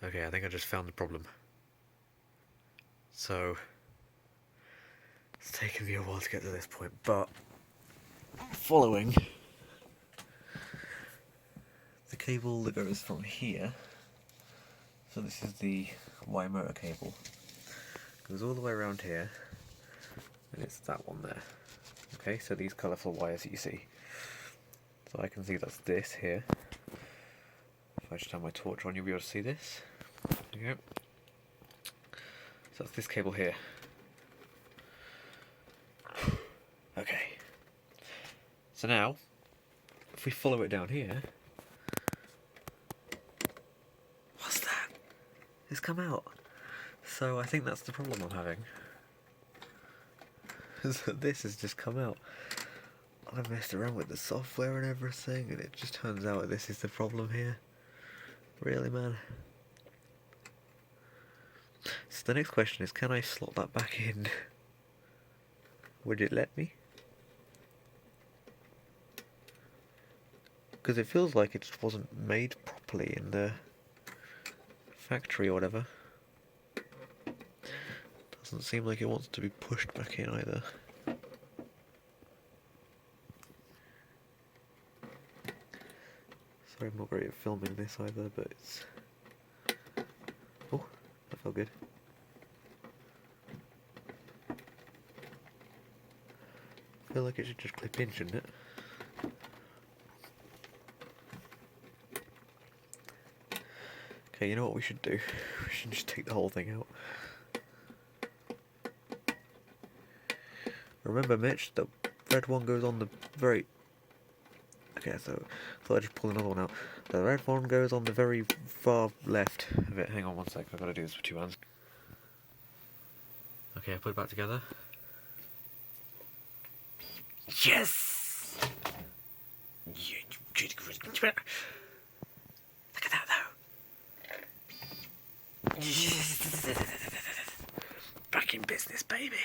Okay, I think I just found the problem. So, it's taken me a while to get to this point, but following the cable that goes from here, so this is the Y motor cable, goes all the way around here, and it's that one there. Okay, so these colourful wires that you see. So I can see that's this here. If I just have my torch on, you'll be able to see this. There you go. So that's this cable here. Okay. So now, if we follow it down here, what's that? It's come out. So I think that's the problem I'm having. This has just come out. I messed around with the software and everything, and it just turns out that this is the problem here. Really, man? So the next question is, can I slot that back in? Would it let me? Because it feels like it just wasn't made properly in the factory or whatever. Doesn't seem like it wants to be pushed back in either. Sorry, I'm not great at filming this either, but it's... Oh, that felt good. I feel like it should just clip in, shouldn't it? Okay, you know what we should do? We should just take the whole thing out. Remember, Mitch, the red one goes on the very... Okay, so I thought I'd just pull another one out. The red one goes on the very far left of it. Hang on one sec, I've got to do this with two hands. Okay, I put it back together. Yes! Look at that though. Back in business, baby.